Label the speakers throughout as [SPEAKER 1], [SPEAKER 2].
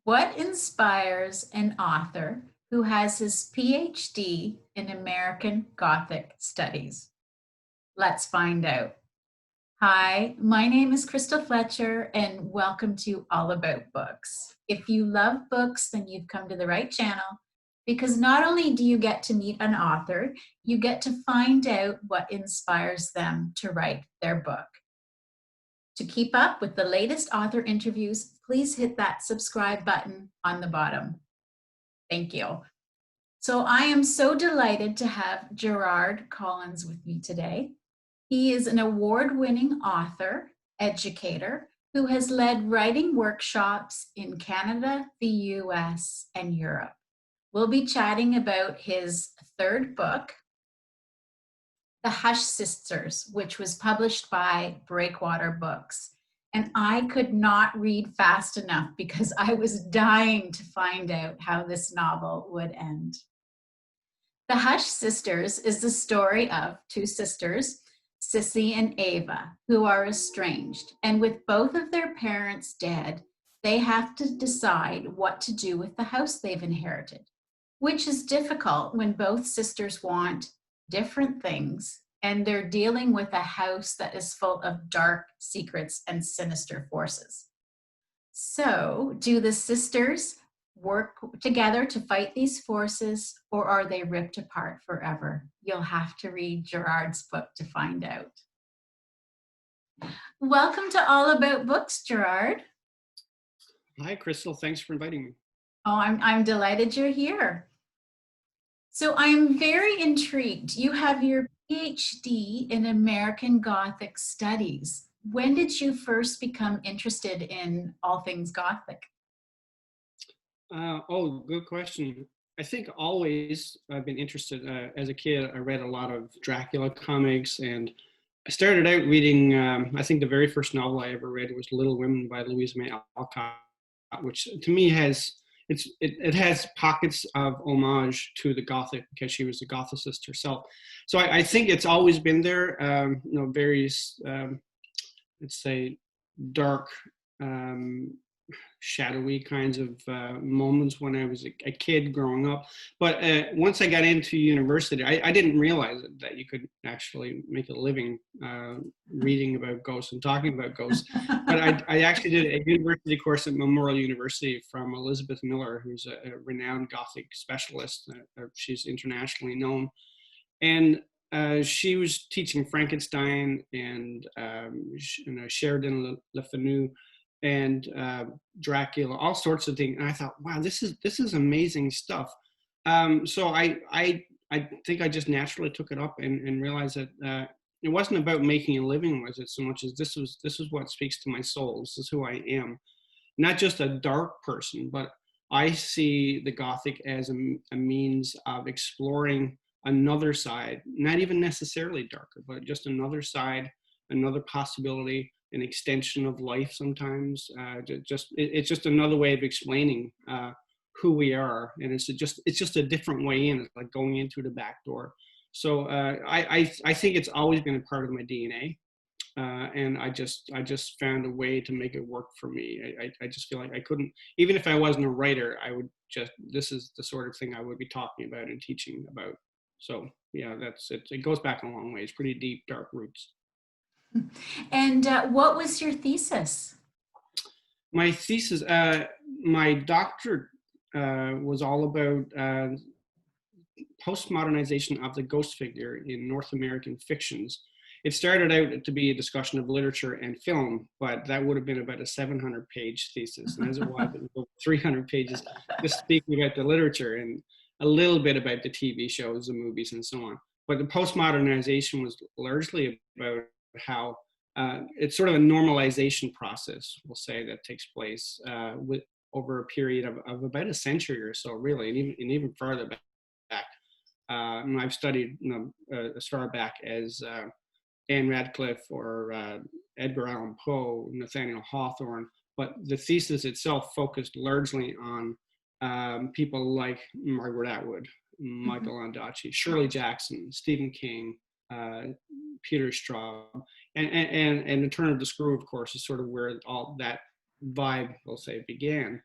[SPEAKER 1] What inspires an author who has his PhD in American Gothic studies? Let's find out. Hi, my name is Crystal Fletcher, and welcome to All About Books. If you love books, then you've come to the right channel because not only do you get to meet an author, you get to find out what inspires them to write their book. To keep up with the latest author interviews, please hit that subscribe button on the bottom. Thank you. So I am so delighted to have Gerard Collins with me today. He is an award-winning author, educator, who has led writing workshops in Canada, the US, and Europe. We'll be chatting about his third book, The Hush Sisters, which was published by Breakwater Books. And I could not read fast enough because I was dying to find out how this novel would end. The Hush Sisters is the story of two sisters, Sissy and Ava, who are estranged. And with both of their parents dead, they have to decide what to do with the house they've inherited, which is difficult when both sisters want different things and they're dealing with a house that is full of dark secrets and sinister forces. So, do the sisters work together to fight these forces, or are they ripped apart forever? You'll have to read Gerard's book to find out. Welcome to All About Books, Gerard.
[SPEAKER 2] Hi, Crystal. Thanks for inviting me.
[SPEAKER 1] Oh, I'm delighted you're here. So I'm very intrigued. You have your PhD in American Gothic studies. When did you first become interested in all things Gothic?
[SPEAKER 2] Good question. I think always I've been interested. As a kid, I read a lot of Dracula comics, and I started out reading, I think the very first novel I ever read was Little Women by Louisa May Alcott, which to me it has pockets of homage to the Gothic because she was a Gothicist herself. So I think it's always been there, various, let's say, dark, shadowy kinds of moments when I was a kid growing up. But once I got into university, I didn't realize that you could actually make a living reading about ghosts and talking about ghosts. But I actually did a university course at Memorial University from Elizabeth Miller, who's a renowned Gothic specialist. She's internationally known. And she was teaching Frankenstein and Sheridan Le Fanu and Dracula, all sorts of things. And I thought, wow, this is amazing stuff. So I think I just naturally took it up and realized that it wasn't about making a living, was it, so much as this was what speaks to my soul. This is who I am, not just a dark person, but I see the Gothic as a means of exploring another side, not even necessarily darker, but just another side, another possibility, an extension of life sometimes. It's just another way of explaining who we are, and it's just a different way in. It's like going into the back door. So I think it's always been a part of my DNA, and I just found a way to make it work for me. I just feel like I couldn't, even if I wasn't a writer, I would just, this is the sort of thing I would be talking about and teaching about. So yeah, that's it. It goes back a long way. It's pretty deep, dark roots.
[SPEAKER 1] And what was your thesis?
[SPEAKER 2] My thesis, my doctorate was all about postmodernization of the ghost figure in North American fictions. It started out to be a discussion of literature and film, but that would have been about a 700-page thesis. And as it was, it was over 300 pages just speaking about the literature and a little bit about the TV shows, the movies, and so on. But the postmodernization was largely about how it's sort of a normalization process, we'll say, that takes place over a period of about a century or so, really, and even further back. I've studied as far back as Anne Radcliffe or Edgar Allan Poe, Nathaniel Hawthorne, but the thesis itself focused largely on people like Margaret Atwood, Michael Ondaatje, Shirley Jackson, Stephen King, Peter Straub, and The Turn of the Screw, of course, is sort of where all that vibe, we'll say, began.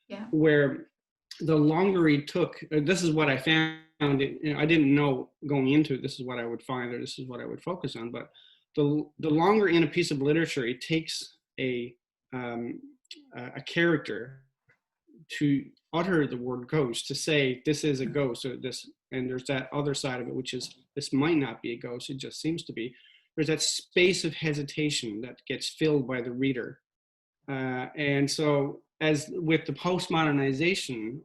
[SPEAKER 1] Yeah.
[SPEAKER 2] where the longer he took, this is what I found. I didn't know going into it, this is what I would find, or this is what I would focus on. But the longer in a piece of literature it takes um, a character to utter the word ghost, to say this is a ghost, or this, and there's that other side of it, which is this might not be a ghost, it just seems to be. There's that space of hesitation that gets filled by the reader. And so, as with the postmodernization,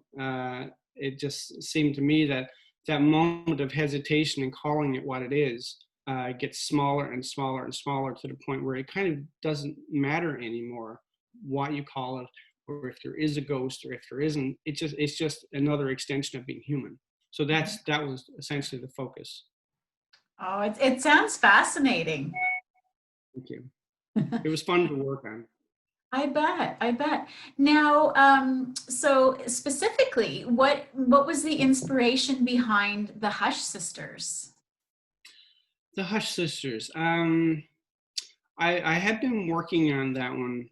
[SPEAKER 2] it just seemed to me that that moment of hesitation and calling it what it is gets smaller and smaller and smaller, to the point where it kind of doesn't matter anymore what you call it, or if there is a ghost or if there isn't. It's just another extension of being human. So that was essentially the focus.
[SPEAKER 1] Oh, it sounds fascinating.
[SPEAKER 2] Thank you. It was fun to work on.
[SPEAKER 1] I bet. I bet. Now, so specifically, what was the inspiration behind the Hush sisters?
[SPEAKER 2] The Hush sisters. I had been working on that one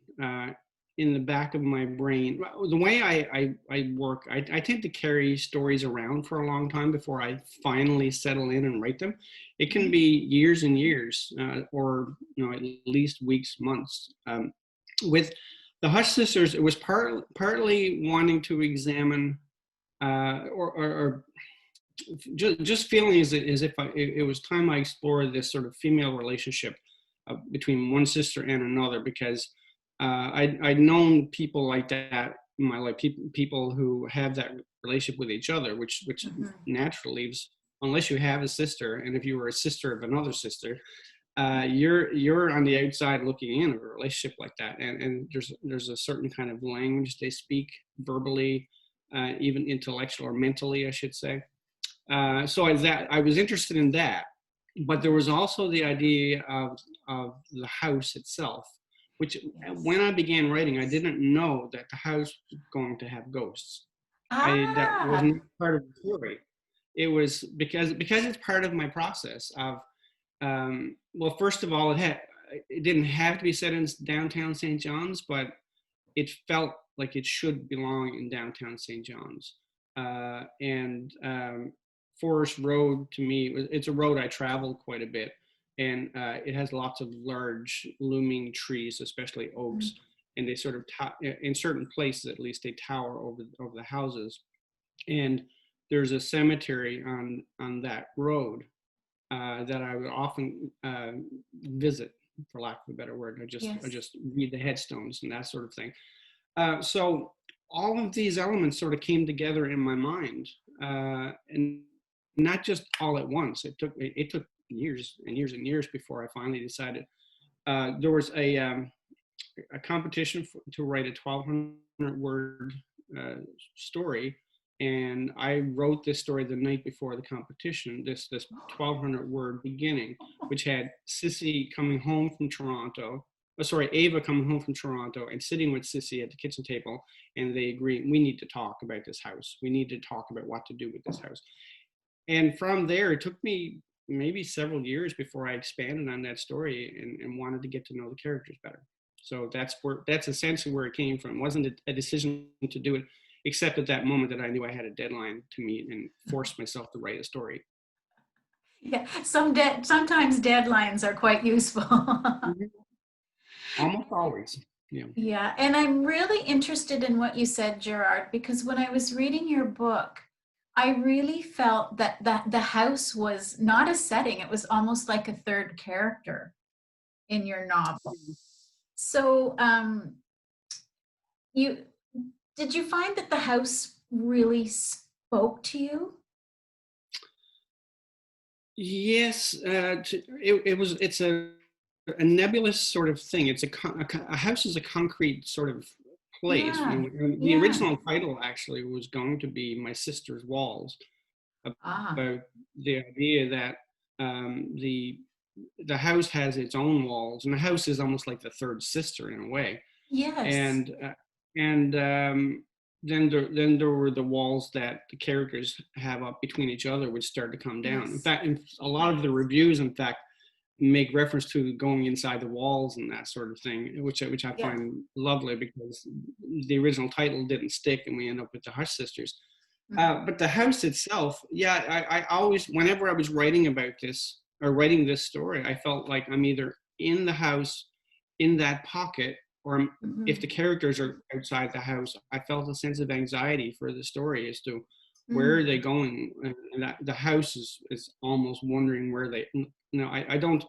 [SPEAKER 2] in the back of my brain. The way I work, I tend to carry stories around for a long time before I finally settle in and write them. It can be years and years, or at least weeks, months. With the Hush sisters, it was partly wanting to examine, or just feeling as if it was time I explored this sort of female relationship between one sister and another, because I'd known people like that in my life, people who have that relationship with each other, which naturally leaves, unless you have a sister, and if you were a sister of another sister, you're on the outside looking in of a relationship like that, and there's a certain kind of language they speak verbally, even intellectual or mentally, I should say. So I was interested in that, but there was also the idea of the house itself, which when I began writing, I didn't know that the house was going to have ghosts. That wasn't part of the story. It was because it's part of my process of, well, first of all, it didn't have to be set in downtown St. John's, but it felt like it should belong in downtown St. John's. And Forest Road, to me, it's a road I travel quite a bit, and it has lots of large looming trees, especially oaks, and they sort of in certain places, at least, they tower over the houses. And there's a cemetery on that road that I would often visit, for lack of a better word. I just read the headstones and that sort of thing. So all of these elements sort of came together in my mind, and not just all at once. It took years and years and years before I finally decided. There was a competition to write a 1,200 word story, and I wrote this story the night before the competition. This 1,200 word beginning, which had Sissy coming home from Toronto. Ava coming home from Toronto and sitting with Sissy at the kitchen table, and they agree, we need to talk about this house. We need to talk about what to do with this house. And from there, it took me maybe several years before I expanded on that story and wanted to get to know the characters better. So that's essentially where it came from. It wasn't a decision to do it, except at that moment that I knew I had a deadline to meet and forced myself to write a story.
[SPEAKER 1] Yeah, sometimes deadlines are quite useful.
[SPEAKER 2] Almost always. Yeah.
[SPEAKER 1] Yeah, and I'm really interested in what you said, Gerard, because when I was reading your book, I really felt that the house was not a setting, it was almost like a third character in your novel. So did you find that the house really spoke to you?
[SPEAKER 2] Yes, it's a nebulous sort of thing. It's a house is a concrete sort of place.
[SPEAKER 1] Yeah,
[SPEAKER 2] The original title actually was going to be My Sister's Walls, about the idea that the house has its own walls, and the house is almost like the third sister in a way.
[SPEAKER 1] yes.
[SPEAKER 2] And then there were the walls that the characters have up between each other, which started to come down.
[SPEAKER 1] Yes.
[SPEAKER 2] In fact, in a lot of the reviews, in fact, make reference to going inside the walls and that sort of thing, which I
[SPEAKER 1] Yeah.
[SPEAKER 2] find lovely, because the original title didn't stick, and we end up with the Hush sisters.
[SPEAKER 1] Mhm.
[SPEAKER 2] But the house itself, yeah, I always, whenever I was writing about this or writing this story, I felt like I'm either in the house, in that pocket, or if the
[SPEAKER 1] Mhm.
[SPEAKER 2] characters are outside the house, I felt a sense of anxiety for the story as to where are they
[SPEAKER 1] Mm.
[SPEAKER 2] going, and that the house is almost wondering where they. I don't.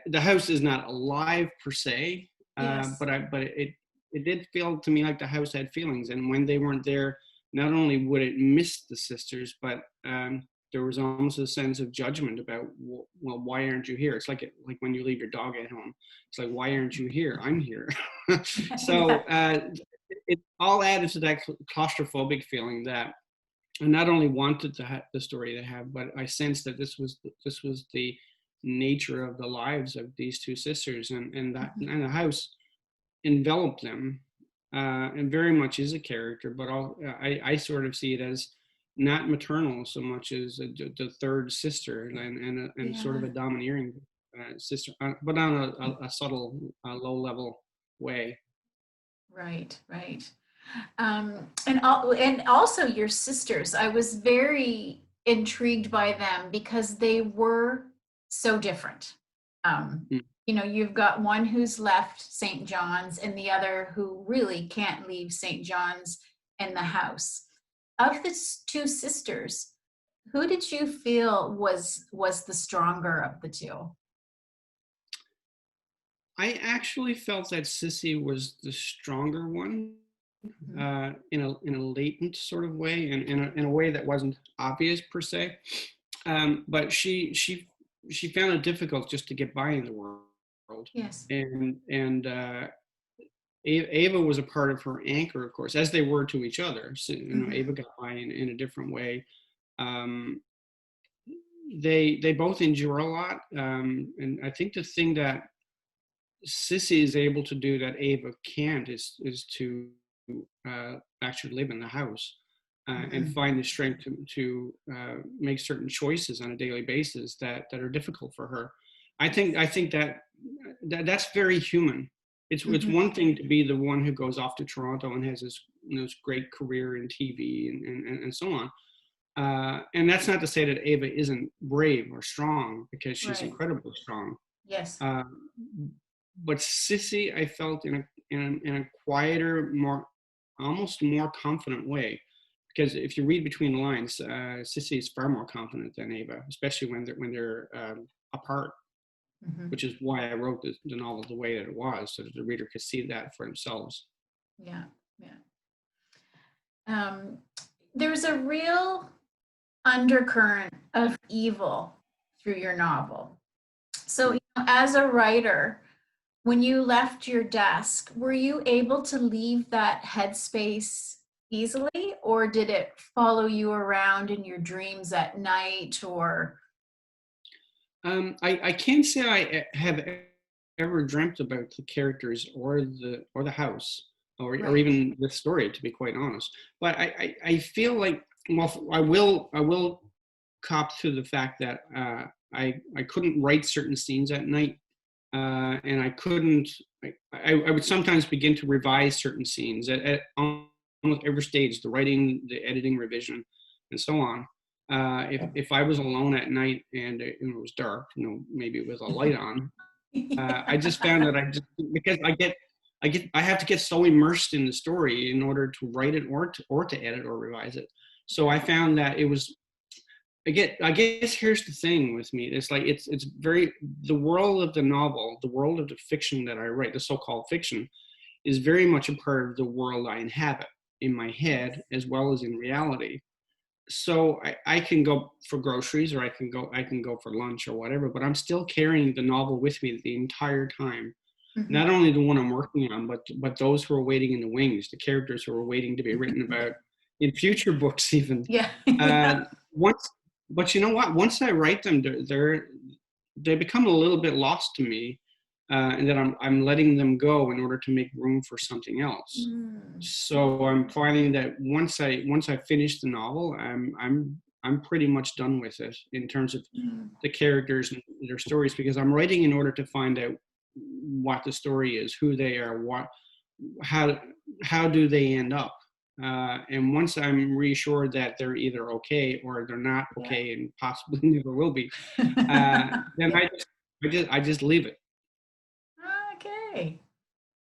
[SPEAKER 2] The house is not alive per se,
[SPEAKER 1] Yes.
[SPEAKER 2] but it did feel to me like the house had feelings, and when they weren't there, not only would it miss the sisters, but there was almost a sense of judgment about, well, why aren't you here? It's like when you leave your dog at home. It's like, why aren't you here? I'm here. So
[SPEAKER 1] Yeah.
[SPEAKER 2] it all added to that claustrophobic feeling that I not only wanted the story to have, but I sensed that this was the nature of the lives of these two sisters,
[SPEAKER 1] Mhm.
[SPEAKER 2] and the house enveloped them, and very much is a character. But I sort of see it as not maternal so much as the third sister, and sort of
[SPEAKER 1] Yeah.
[SPEAKER 2] a domineering sister, but on a subtle, low level way.
[SPEAKER 1] Right. Right. And also your sisters. I was very intrigued by them because they were so different. Um,
[SPEAKER 2] Mm.
[SPEAKER 1] you've got one who's left St. John's and the other who really can't leave St. John's in the house. Of the two sisters, who did you feel was the stronger of the two?
[SPEAKER 2] I actually felt that Sissy was the stronger one,
[SPEAKER 1] Mhm.
[SPEAKER 2] in a latent sort of way, and in a way that wasn't obvious per se. But she found it difficult just to get by in the world,
[SPEAKER 1] Yes.
[SPEAKER 2] and Ava was a part of her anchor, of course, as they were to each other. So,
[SPEAKER 1] Mhm.
[SPEAKER 2] Ava got by in a different way. Um, they both endure a lot, and I think the thing that Sissy is able to do that Ava can't is to actually live in the house, and
[SPEAKER 1] Mhm.
[SPEAKER 2] find the strength to make certain choices on a daily basis that are difficult for her. I think that's very human. It's
[SPEAKER 1] Mhm.
[SPEAKER 2] one thing to be the one who goes off to Toronto and has this great career in TV and so on. And that's not to say that Ava isn't brave or strong, because she's
[SPEAKER 1] Right.
[SPEAKER 2] incredibly strong.
[SPEAKER 1] Yes.
[SPEAKER 2] Uh, but Sissy, I felt in a quieter, more almost more confident way. Because if you read between the lines, Sissy is far more confident than Ava, especially when they're apart.
[SPEAKER 1] Mhm.
[SPEAKER 2] Which is why I wrote the novel the way that it was, so that the reader could see that for themselves.
[SPEAKER 1] Yeah. Yeah. Um, there's a real undercurrent of evil through your novel. So,
[SPEAKER 2] Mm.
[SPEAKER 1] as a writer, when you left your desk, were you able to leave that headspace easily, or did it follow you around in your dreams at night? Or
[SPEAKER 2] I can't say have ever dreamt about the characters or the house, or
[SPEAKER 1] right?
[SPEAKER 2] even the story, to be quite honest. But I feel like, well, I will cop to the fact that I couldn't write certain scenes at night, and I couldn't. I would sometimes begin to revise certain scenes at almost every stage: the writing, the editing, revision, and so on. If I was alone at night and it was dark, maybe with a light on, I just found that because I have to get so immersed in the story in order to write it, or to edit or revise it. So I
[SPEAKER 1] Yeah.
[SPEAKER 2] found that it was. I guess here's the thing with me. It's like it's very the world of the novel, the world of the fiction that I write, the so-called fiction, is very much a part of the world I inhabit in my head
[SPEAKER 1] Yes.
[SPEAKER 2] as well as in reality. So I can go for groceries, or I can go for lunch or whatever, but I'm still carrying the novel with me the entire time. Not
[SPEAKER 1] Mhm.
[SPEAKER 2] only the one I'm working on, but those who are waiting in the wings, the characters who are waiting to be written about in future books, even.
[SPEAKER 1] Yeah.
[SPEAKER 2] Uh,
[SPEAKER 1] Yeah.
[SPEAKER 2] once, but you know what? Once I write them, they become a little bit lost to me, and that I'm letting them go in order to make room for something else.
[SPEAKER 1] Mm.
[SPEAKER 2] So I'm finding that once I finish the novel, I'm I'm pretty much done with it in terms of
[SPEAKER 1] Mm.
[SPEAKER 2] the characters and their stories, because I'm writing in order to find out what the story is, who they are, how how do they end up. And once I'm reassured that they're either okay or they're not
[SPEAKER 1] Yeah.
[SPEAKER 2] okay and possibly never will be, then I just leave it.
[SPEAKER 1] Okay.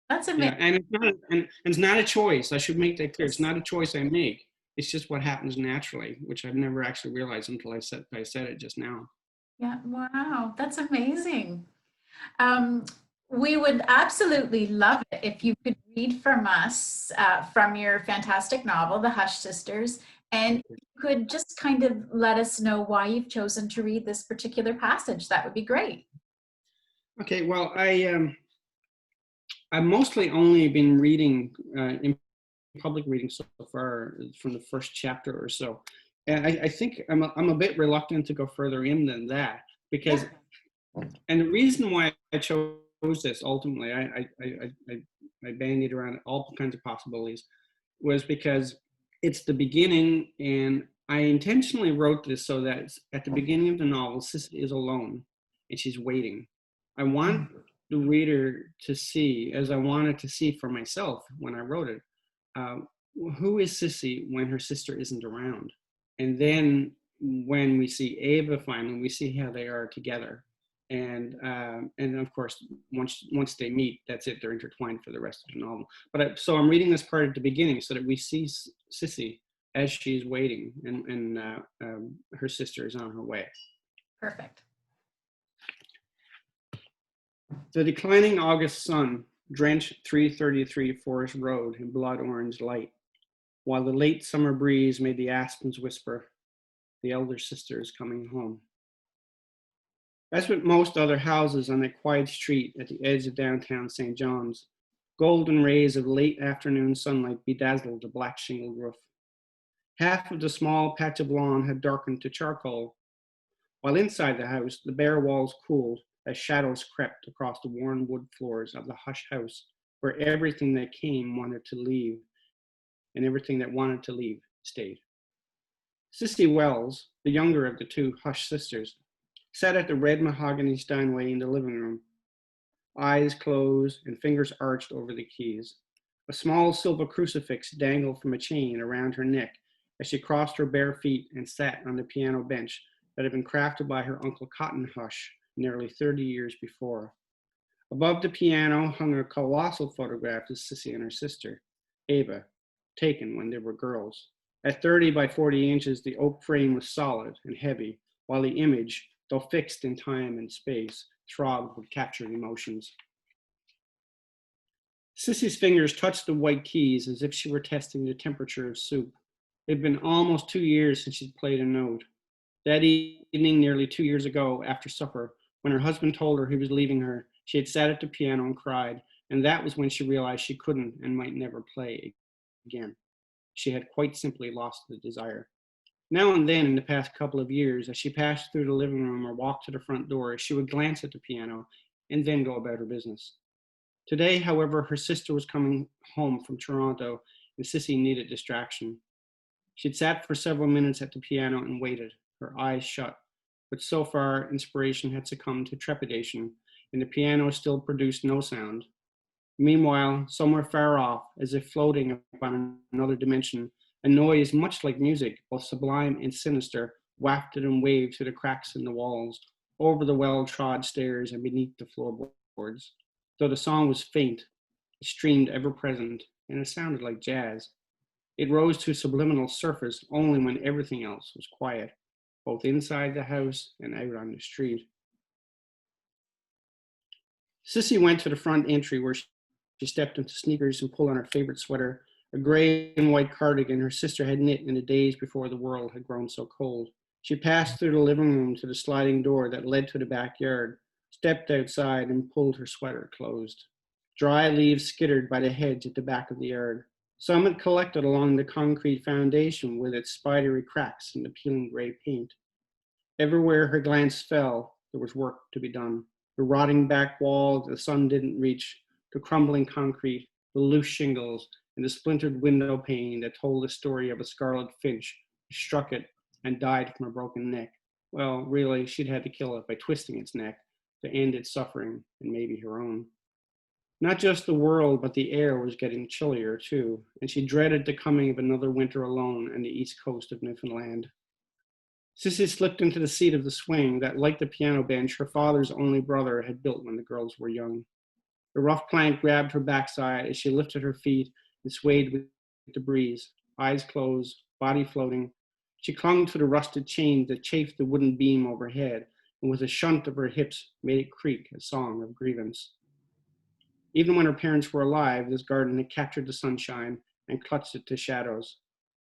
[SPEAKER 1] That's
[SPEAKER 2] Yeah,
[SPEAKER 1] amazing.
[SPEAKER 2] and it's not a choice. I should make that clear. It's
[SPEAKER 1] Yes.
[SPEAKER 2] not a choice I make. It's just what happens naturally, which I've never actually realized until I said it just now.
[SPEAKER 1] Yeah. Wow. That's amazing. Um, we would absolutely love it if you could read from us from your fantastic novel, The Hush Sisters, and you could just kind of let us know why you've chosen to read this particular passage. That would be great.
[SPEAKER 2] Okay, well, I've mostly only been reading in public reading so far from the first chapter or so, and I think I'm a bit reluctant to go further in than that, because,
[SPEAKER 1] Yeah.
[SPEAKER 2] and the reason why I chose this ultimately, I bandied around all kinds of possibilities, was because it's the beginning, and I intentionally wrote this so that at the beginning of the novel, Sissy is alone and she's waiting. I want the reader to see, as I wanted to see for myself when I wrote it, uh, who is Sissy when her sister isn't around? And then when we see Ava finally, we see how they are together. And of course, once they meet, that's it. They're intertwined for the rest of the novel. So I'm reading this part at the beginning so that we see Sissy as she's waiting, and her sister is on her way.
[SPEAKER 1] Perfect.
[SPEAKER 2] The declining August sun drenched 333 Forest Road in blood orange light, while the late summer breeze made the aspens whisper, "The elder sister is coming home." As with most other houses on that quiet street at the edge of downtown St. John's, golden rays of late afternoon sunlight bedazzled the black shingled roof. Half of the small patch of lawn had darkened to charcoal, while inside the house the bare walls cooled as shadows crept across the worn wood floors of the Hush house, where everything that came wanted to leave, and everything that wanted to leave stayed. Sissy Wells, the younger of the two Hush sisters, sat at the red mahogany Steinway in the living room, eyes closed and fingers arched over the keys. A small silver crucifix dangled from a chain around her neck as she crossed her bare feet and sat on the piano bench that had been crafted by her Uncle Cotton Hush nearly 30 years before. Above the piano hung a colossal photograph of Sissy and her sister, Ava, taken when they were girls. At 30 by 40 inches, the oak frame was solid and heavy, while the image, though fixed in time and space, throbbed with captured emotions. Sissy's fingers touched the white keys as if she were testing the temperature of soup. It had been almost 2 years since she'd played a note. That evening, nearly 2 years ago, after supper, when her husband told her he was leaving her, she had sat at the piano and cried, and that was when she realized she couldn't and might never play again. She had quite simply lost the desire. Now and then, in the past couple of years, as she passed through the living room or walked to the front door, she would glance at the piano and then go about her business. Today, however, her sister was coming home from Toronto, and Sissy needed distraction. She'd sat for several minutes at the piano and waited, her eyes shut, but so far inspiration had succumbed to trepidation, and the piano still produced no sound. Meanwhile, somewhere far off, as if floating upon another dimension, a noise much like music, both sublime and sinister, wafted and waved through the cracks in the walls, over the well-trod stairs and beneath the floorboards. Though the song was faint, it streamed ever present, and it sounded like jazz. It rose to a subliminal surface only when everything else was quiet, both inside the house and out on the street. Sissy went to the front entry where she stepped into sneakers and pulled on her favorite sweater, a gray and white cardigan her sister had knit in the days before the world had grown so cold. She passed through the living room to the sliding door that led to the backyard, stepped outside, and pulled her sweater closed. Dry leaves skittered by the hedge at the back of the yard. Some had collected along the concrete foundation with its spidery cracks in the peeling gray paint. Everywhere her glance fell, there was work to be done. The rotting back wall the sun didn't reach, the crumbling concrete, the loose shingles, and the splintered window pane that told the story of a scarlet finch who struck it and died from a broken neck. Well, really, she'd had to kill it by twisting its neck to end its suffering and maybe her own. Not just the world, but the air was getting chillier too, and she dreaded the coming of another winter alone on the east coast of Newfoundland. Sissy slipped into the seat of the swing that, like the piano bench, her father's only brother had built when the girls were young. The rough plank grabbed her backside as she lifted her feet and swayed with the breeze, eyes closed, body floating. She clung to the rusted chain that chafed the wooden beam overhead, and with a shunt of her hips made it creak, a song of grievance. Even when her parents were alive, this garden had captured the sunshine and clutched it to shadows.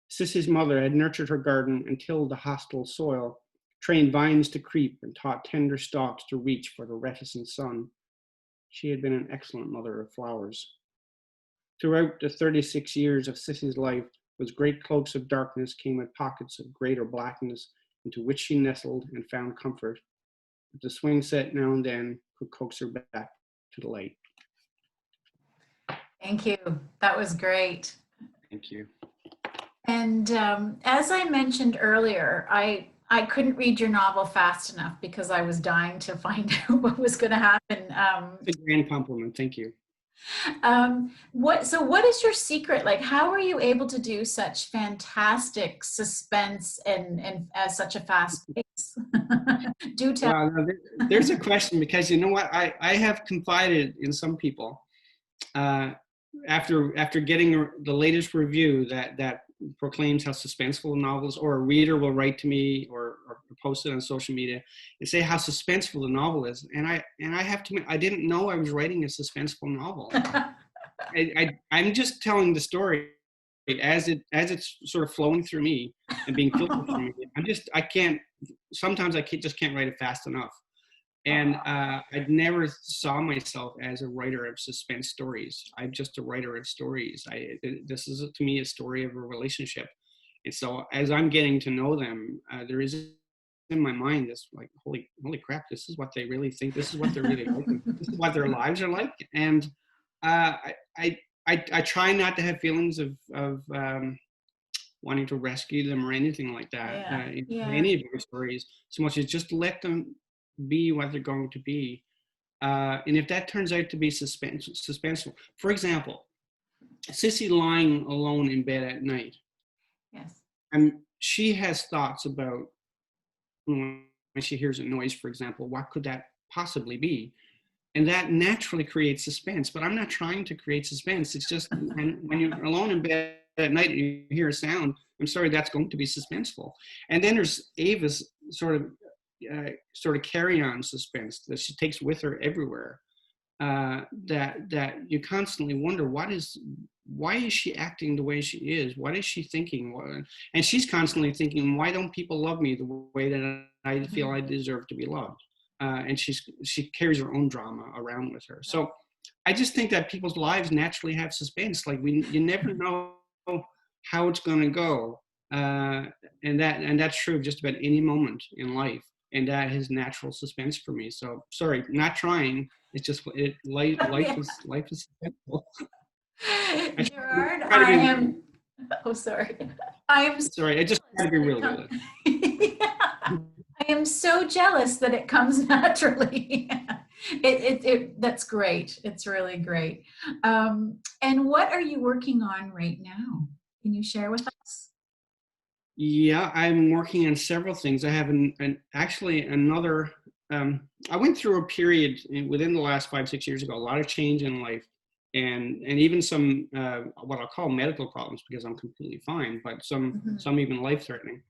[SPEAKER 2] Sissy's mother had nurtured her garden and tilled the hostile soil, trained vines to creep and taught tender stalks to reach for the reticent sun. She had been an excellent mother of flowers. Throughout the 36 years of Sissy's life, those great cloaks of darkness came with pockets of greater blackness into which she nestled and found comfort. But the swing set now and then could coax her back to the light.
[SPEAKER 1] Thank you. That was great.
[SPEAKER 2] Thank you.
[SPEAKER 1] And as I mentioned earlier, I couldn't read your novel fast enough because I was dying to find out what was going to happen.
[SPEAKER 2] It's a grand compliment. Thank you.
[SPEAKER 1] What is your secret? Like, how are you able to do such fantastic suspense and at such a fast pace? Do tell.
[SPEAKER 2] Well, there's a question, because you know what? I have confided in some people after getting the latest review that proclaims how suspenseful novels, or a reader will write to me or post it on social media and say how suspenseful the novel is, and I have to admit, I didn't know I was writing a suspenseful novel. I'm just telling the story as it's sort of flowing through me and being filtered through me. Sometimes I just can't write it fast enough. And I never saw myself as a writer of suspense stories. I'm just a writer of stories. This is, to me, a story of a relationship. And so as I'm getting to know them, there is in my mind this like, holy crap, this is what they really think. This is what they're really like. This is what their lives are like. And I try not to have feelings of wanting to rescue them or anything like that in any of your stories, so much as just let them be what they're going to be. And if that turns out to be suspenseful, for example, Sissy lying alone in bed at night.
[SPEAKER 1] Yes.
[SPEAKER 2] And she has thoughts about when she hears a noise, for example, what could that possibly be? And that naturally creates suspense, but I'm not trying to create suspense. It's just when you're alone in bed at night and you hear a sound, I'm sorry, that's going to be suspenseful. And then there's Ava's sort of carry-on suspense that she takes with her everywhere. That you constantly wonder, why is she acting the way she is? What is she thinking? And she's constantly thinking, why don't people love me the way that I feel I deserve to be loved? And she carries her own drama around with her. So I just think that people's lives naturally have suspense. Like you never know how it's going to go, and that's true of just about any moment in life. And that is natural suspense for me. So sorry, not trying. It's just life is suspenseful.
[SPEAKER 1] Gerard, I am. Oh, sorry. I am
[SPEAKER 2] sorry. I just try to be real with it.
[SPEAKER 1] I am so jealous that it comes naturally. That's great. It's really great. And what are you working on right now? Can you share with us?
[SPEAKER 2] Yeah, I'm working on several things. I have actually another. I went through a period within the last 5-6 years ago, a lot of change in life, and even some what I'll call medical problems, because I'm completely fine, but some even life-threatening.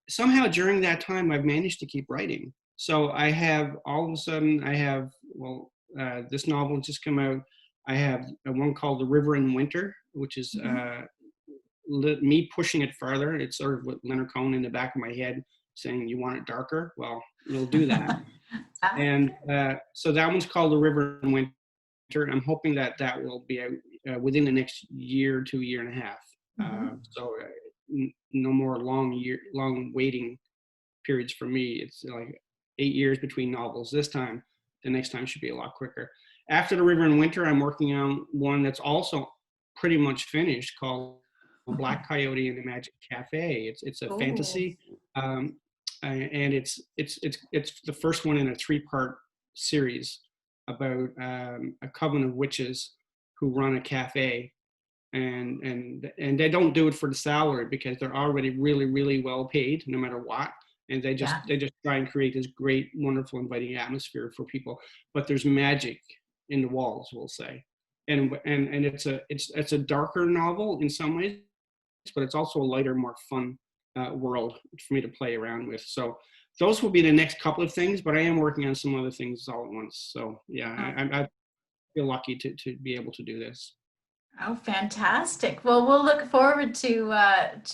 [SPEAKER 2] Somehow during that time, I've managed to keep writing. So I have, all of a sudden, this novel just come out. I have one called The River in Winter, which is me pushing it further. It's sort of with Leonard Cohen in the back of my head saying, you want it darker? Well, we'll do that. And so that one's called The River in Winter. And I'm hoping that will be out within the next year to year and a half. So no more long waiting periods for me. It's like 8 years between novels this time. The next time should be a lot quicker. After The River in Winter, I'm working on one that's also pretty much finished called Black Coyote and the Magic Cafe. It's a
[SPEAKER 1] Oh,
[SPEAKER 2] fantasy, and it's the first one in a 3-part series about a coven of witches who run a cafe, and they don't do it for the salary because they're already really well paid no matter what, and
[SPEAKER 1] yeah.
[SPEAKER 2] they just try and create this great, wonderful, inviting atmosphere for people. But there's magic in the walls, we'll say, and it's a darker novel in some ways, but it's also a lighter, more fun world for me to play around with. So those will be the next couple of things, but I am working on some other things all at once. So yeah,
[SPEAKER 1] Oh,
[SPEAKER 2] I feel lucky to be able to do this.
[SPEAKER 1] oh, fantastic. Well, we'll look forward to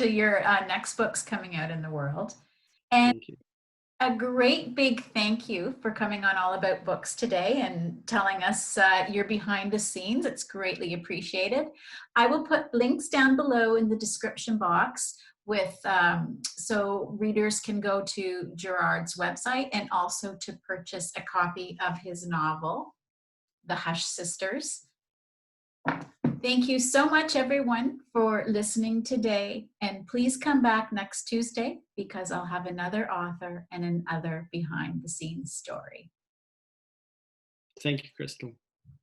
[SPEAKER 1] your next books coming out in the world. And
[SPEAKER 2] Thank you.
[SPEAKER 1] a great big thank you for coming on All About Books today and telling us your behind the scenes. It's greatly appreciated. I will put links down below in the description box with so readers can go to Gerard's website and also to purchase a copy of his novel, The Hush Sisters. Thank you so much, everyone, for listening today. And please come back next Tuesday because I'll have another author and another behind the scenes story.
[SPEAKER 2] Thank you, Crystal.